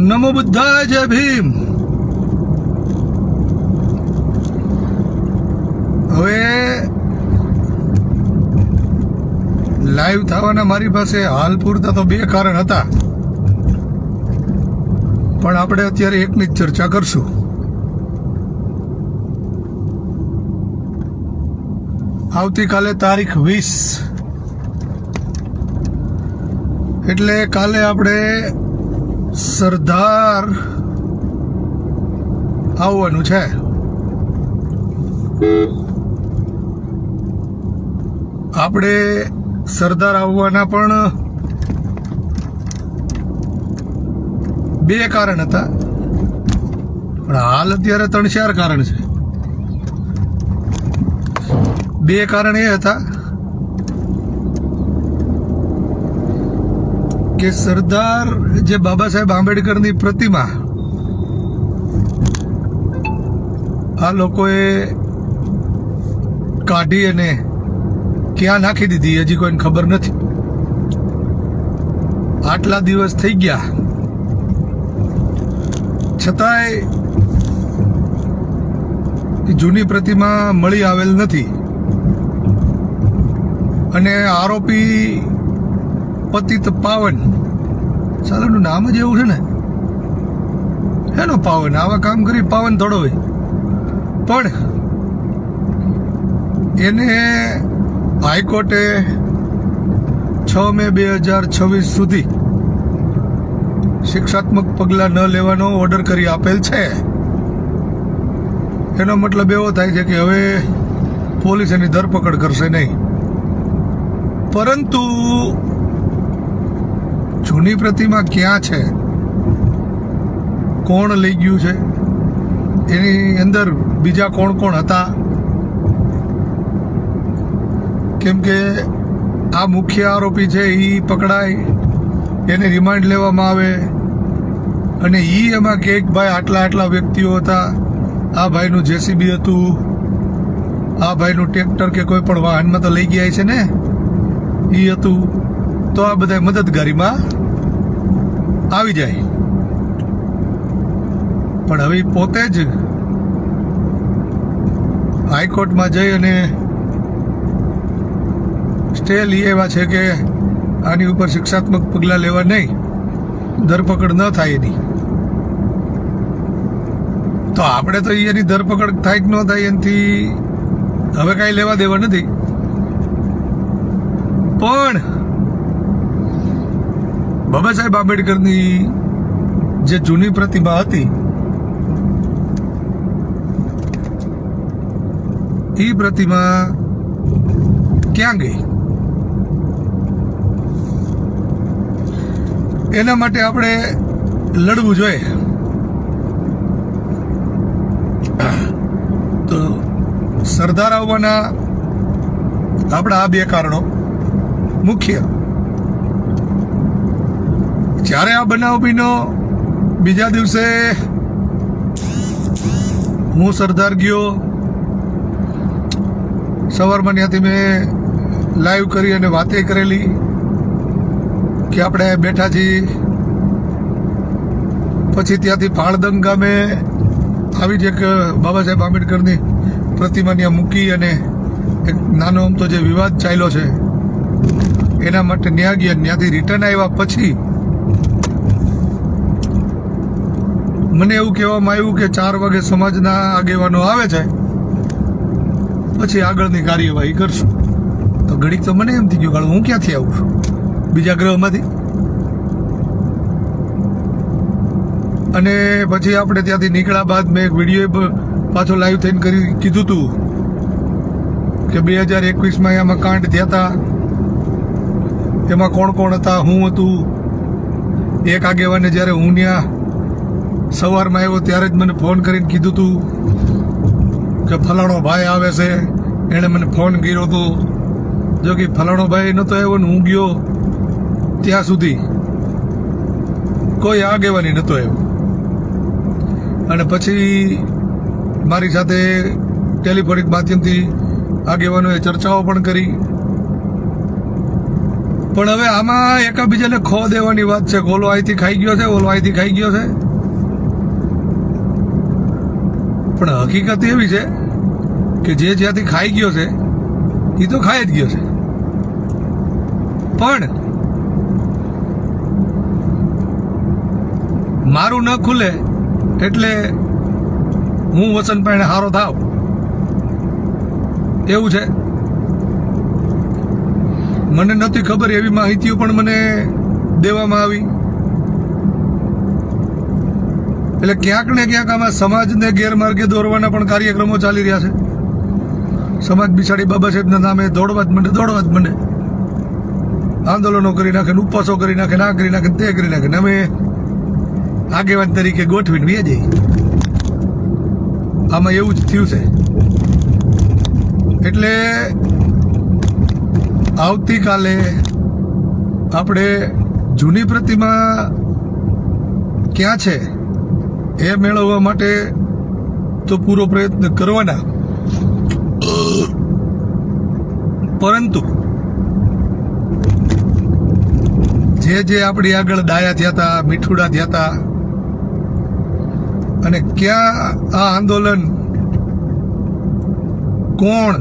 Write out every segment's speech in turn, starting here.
નમો બુદ્ધાય, જય ભીમ. હવે લાઈવ થવાના મારી પાસે હાલ પૂરતા તો બે કારણ હતા, પણ આપણે અત્યારે એકની જ ચર્ચા કરશું. આવતીકાલે તારીખ 20, એટલે કાલે આપણે સરદાર આવવાનું છે. આપણે સરદાર આવવાના પણ બે કારણ હતા, પણ હાલ અત્યારે 3-4 કારણ છે. બે કારણ એ હતા કે સરદાર જે બાબા સાહેબ આંબેડકરની પ્રતિમા આ લોકોએ કાઢી અને ક્યાં નાખી દીધી હજી કોઈને ખબર નથી. આટલા દિવસ થઈ ગયા છતાંય જૂની પ્રતિમા મળી આવેલ નથી, અને આરોપી પતિત પાવન, સાલાનું નામ જ એવું છે ને, હેનો પાવન, આવા કામ કરી પાવન થોડો હોય, પણ એને હાઈકોર્ટે 6 મે 2026 સુધી શિક્ષાત્મક પગલાં ન લેવાનો ઓર્ડર કરી આપેલ છે. એનો મતલબ એવો થાય છે કે હવે પોલીસ એની ધરપકડ કરશે નહીં. પરંતુ જૂની પ્રતિમા ક્યાં છે, કોણ લઈ ગયું છે, એની અંદર બીજા કોણ કોણ હતા, કેમ કે આ મુખ્ય આરોપી છે એ પકડાય, એને રિમાન્ડ લેવામાં આવે, અને એમાં કે એક ભાઈ આટલા વ્યક્તિઓ હતા, આ ભાઈનું જેસીબી હતું, આ ભાઈનું ટ્રેક્ટર કે કોઈ પણ વાહનમાં તો લઈ ગયા છે ને એ હતું, તો આ બધા મદદગારીમાં આવી જાય. પણ હવે પોતે જ હાઈકોર્ટમાં જઈ અને સ્ટે લઈ આવ્યા છે કે આની ઉપર શિક્ષાત્મક પગલાં લેવા નહીં, ધરપકડ ન થાય એની. તો આપણે તો એની ધરપકડ થાય કે ન થાય એનાથી હવે કાંઈ લેવા દેવા નથી, પણ બાબા સાહેબ આંબેડકરની જે જૂની પ્રતિમા હતી એ પ્રતિમા ક્યાં ગઈ, એના માટે આપણે લડવું જોઈએ. તો સરદાર આવવાના આપણા આ બે કારણો મુખ્ય. જ્યારે આ બનાવ બન્યો બીજા દિવસે હું સરદાર ગયો, સવારમાં ત્યાંથી મેં લાઈવ કરી અને વાતે કરેલી કે આપણે બેઠા છીએ. પછી ત્યાંથી ફાળદંગ ગામે આવી જ એક બાબા સાહેબ આંબેડકરની પ્રતિમા ત્યાં મૂકી અને એક નાનો અમથો જે વિવાદ ચાલ્યો છે એના માટે ન્યા ગયા. ત્યાંથી રિટર્ન આવ્યા પછી મને એવું કહેવામાં આવ્યું કે 4 વાગે સમાજના આગેવાનો આવે છે, પછી આગળની કાર્યવાહી કરશું. તો ઘડીક તો મને એમ થઈ ગયું, હું ક્યાંથી આવું છું, બીજા ગ્રહમાંથી. અને પછી આપણે ત્યાંથી નીકળ્યા બાદ મેં એક વિડીયો પાછો લાઈવ થઈને કીધું હતું કે 2021માં એમાં કાંડ થયા હતા, એમાં કોણ કોણ હતા, હું હતું. એક આગેવાને જ્યારે હું ત્યાં સવારમાં આવ્યો ત્યારે જ મને ફોન કરીને કીધું હતું કે ફલાણો ભાઈ આવે છે, એણે મને ફોન કર્યો હતો. જો કે ફલાણો ભાઈ નહોતો આવ્યો ને હું ગયો ત્યાં સુધી કોઈ આગેવાની નહોતો આવ્યો. અને પછી મારી સાથે ટેલિફોનિક માધ્યમથી આગેવાનોએ ચર્ચાઓ પણ કરી. પણ હવે આમાં એકાબીજાને ખો દેવાની વાત છે. ઓલો અહીંથી ખાઈ ગયો છે, ઓલો અહીંથી ખાઈ ગયો છે. પણ હકીકત એવી છે કે જે જ્યાંથી ખાઈ ગયો છે એ તો ખાઈ જ ગયો છે. પણ મારું ન ખુલે એટલે હું વસનભાઈને હારો થાવ એવું છે. મને નથી ખબર એવી માહિતીઓ પણ મને દેવામાં આવી. એટલે ક્યાંક ને ક્યાંક આમાં સમાજને ગેરમાર્ગે દોરવાના પણ કાર્યક્રમો ચાલી રહ્યા છે. સમાજ બિચારી બાબા સાહેબના નામે દોડવા જ મંડે, આંદોલનો કરી નાખે, ઉપવાસો કરી નાખે, ના કરી નાખે, તે કરી નાખે. અમે આગેવાન તરીકે ગોઠવીને વે જઈએ. આમાં એવું જ થયું છે. એટલે આવતીકાલે આપણે જૂની પ્રતિમા ક્યાં છે એ મેળવવા માટે તો પૂરો પ્રયત્ન કરવાના, પરંતુ જે આપણી આગળ ડાયા થયા હતા, મીઠુડા થયા હતા, અને ક્યાં આ આંદોલન કોણ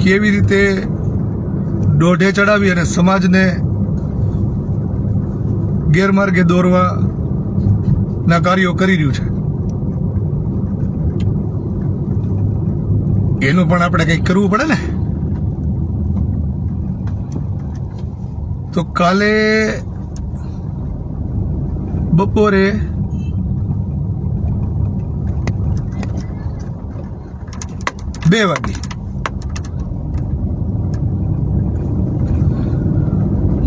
કેવી રીતે દોઢે ચડાવી અને સમાજને ગેરમાર્ગે દોરવાના કાર્યો કરી રહ્યું છે, એનું પણ આપણે કંઈક કરવું પડે ને. તો કાલે બપોરે બે વાગે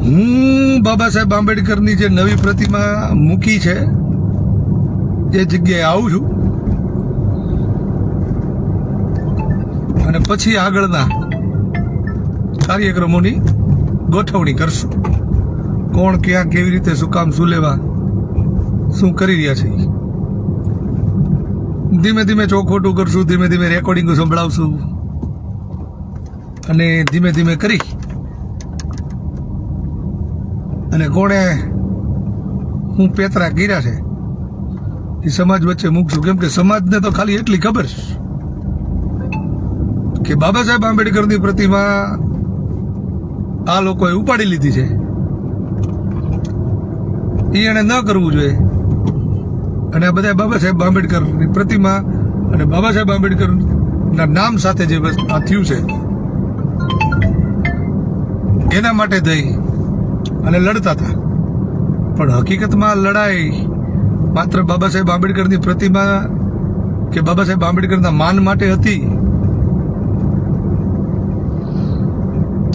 હું બાબા સાહેબ આંબેડકરની જે નવી પ્રતિમા મૂકી છે એ જગ્યાએ આવું છું અને પછી આગળના કાર્યક્રમોની ગોઠવણી કરશું. કોણ ક્યાં કેવી રીતે શું કામ શું લેવા શું કરી રહ્યા છે. ધીમે ધીમે ચોખોટું કરશું, ધીમે ધીમે રેકોર્ડિંગો સંભળાવશું અને ધીમે ધીમે કરી અને કોણે હું પેતરા કર્યા છે એ સમાજ વચ્ચે મૂકશું. કેમ કે સમાજને તો ખાલી એટલી ખબર છે કે બાબા સાહેબ આંબેડકરની પ્રતિમા આ લોકોએ ઉપાડી લીધી છે, એ એને ન કરવું જોઈએ. અને આ બધા બાબા સાહેબ આંબેડકરની પ્રતિમા અને બાબા સાહેબ આંબેડકરના નામ સાથે જે આ થયું છે એના માટે થઈ અને લડતા હતા. પણ હકીકતમાં લડાઈ માત્ર બાબા સાહેબ આંબેડકરની પ્રતિમા કે બાબા સાહેબ આંબેડકરના માન માટે હતી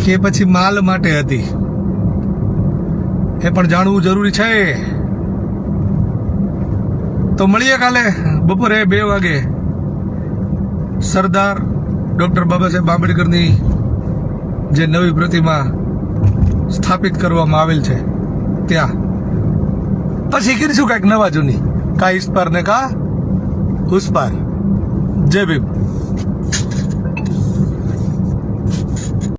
કે પછી માલ માટે હતી એ પણ જાણવું જરૂરી છે. તો મળીએ કાલે બપોરે 2 વાગે સરદાર ડોક્ટર બાબા સાહેબ આંબેડકરની જે નવી પ્રતિમા સ્થાપિત કરવામાં આવેલ છે ત્યાં. પછી કરીશું કાંઈક નવા જૂની, કા ઇસ પાર ને કા ઉસ પાર. જય ભીમ.